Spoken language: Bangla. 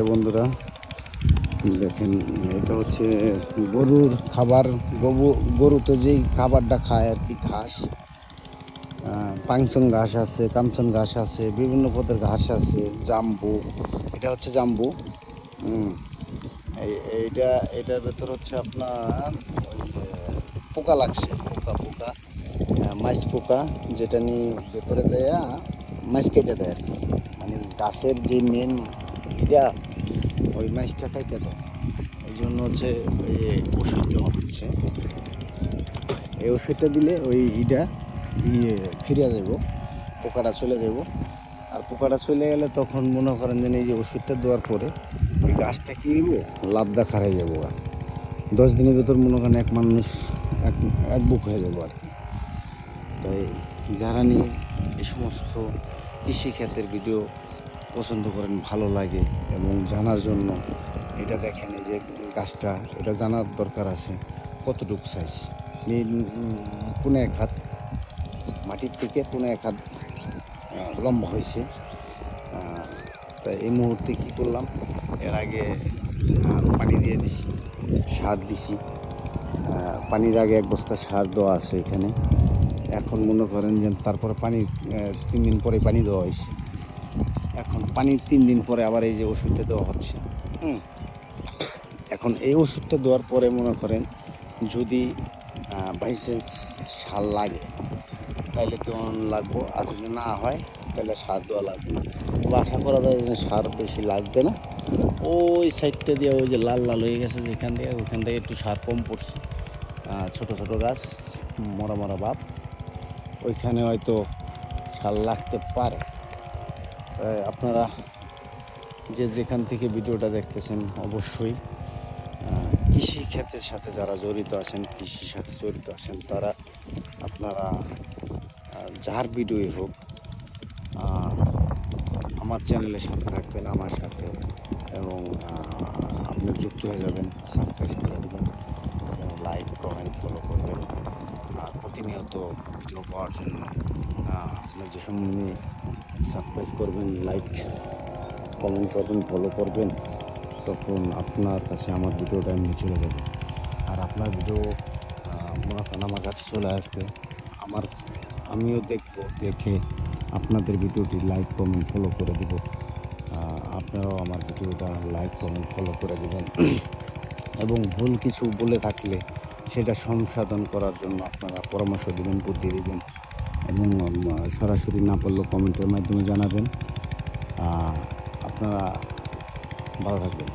বন্ধুরা দেখেন, এটা হচ্ছে গরুর খাবার। গরু তো যেই খাবারটা খায় আর কি, ঘাস, পাংচং ঘাস আছে, কাঞ্চন ঘাস আছে, বিভিন্ন পদের ঘাস আছে, জাম্বু। এটা হচ্ছে জাম্বু। এইটা এটার ভেতর হচ্ছে আপনার ওই পোকা লাগছে, পোকা পোকা মাইস পোকা, যেটা নিয়ে ভেতরে যায় মাইস কেটে দেয় আর কি। মানে গাছের যে মেন ইটা, ওই মাইসটা কেটে দেয়। এই জন্য হচ্ছে এই ওষুধ দেওয়া হচ্ছে। এই ওষুধটা দিলে ওই ইটা ফিরে যাব, পোকাটা চলে যাব। আর পোকাটা চলে গেলে তখন মনে করেন যে এই যে ওষুধটা দেওয়ার পরে ওই গাছটা কি হইব, লাভদা খারাই যাবো। 10 দিনের ভেতর মনে করেন এক মানুষ এক বুক হয়ে যাবো আর কি। তাই যারা নিয়ে এই সমস্ত কৃষিক্ষেত্রের ভিডিও পছন্দ করেন, ভালো লাগে এবং জানার জন্য এটা দেখেন, এই যে গাছটা, এটা জানার দরকার আছে কতটুকু সাইজ। পুনে 1 হাত মাটির থেকে, পুনে 1 হাত লম্বা হয়েছে। তাই এই মুহূর্তে কী করলাম, এর আগে পানি দিয়ে দিছি, সার দিছি। পানির আগে 1 বস্তা সার দেওয়া আছে এখানে। এখন মনে করেন যে তারপরে পানি 3 দিন পরে পানি দেওয়া হয়েছে। এখন পানির 3 দিন পরে আবার এই যে ওষুধটা দেওয়া হচ্ছে। এখন এই ওষুধটা দেওয়ার পরে মনে করেন যদি বাই চান্স সার লাগে তাইলে কেমন লাগবো, আর যদি না হয় তাহলে সার দেওয়া লাগবে না। তবে আশা করা যায় যে সার বেশি লাগবে না। ওই সাইডটা দিয়ে ওই যে লাল লাল হয়ে গেছে যেখান দিয়ে, ওইখান থেকে একটু সার কম পড়ছে। ছোট ছোট গাছ, মরা মরা ভাব, ওইখানে হয়তো সার লাগতে পারে। আপনারা যে যেখান থেকে ভিডিওটা দেখতেছেন অবশ্যই কৃষি ক্ষেত্রের সাথে যারা জড়িত আছেন, কৃষির সাথে জড়িত আছেন, তারা আপনারা যার ভিডিওই হোক আমার চ্যানেলের সাথে থাকবেন, আমার সাথে, এবং আপনি যুক্ত হয়ে যাবেন, সাবস্ক্রাইব করে দেবেন, লাইক কমেন্ট ফলো করবেন। আর প্রতিনিয়ত ভিডিও পাওয়ার জন্য আপনি যে সময় সাবস্ক্রাইব করবেন, লাইক কমেন্ট করবেন, ফলো করবেন, তখন আপনার কাছে আমার ভিডিওটা এমনি চলে যাবে। আর আপনার ভিডিও মনে করেন আমার কাছে চলে আসবে, আমিও দেখব, দেখে আপনাদের ভিডিওটি লাইক কমেন্ট ফলো করে দেব। আপনারাও আমার ভিডিওটা লাইক কমেন্ট ফলো করে দেবেন। এবং ভুল কিছু বলে থাকলে সেটা সংশোধন করার জন্য আপনারা পরামর্শ দেবেন, বুদ্ধি দেবেন, এবং সরাসরি না পারলেও কমেন্টের মাধ্যমে জানাবেন। আপনারা ভালো থাকবেন।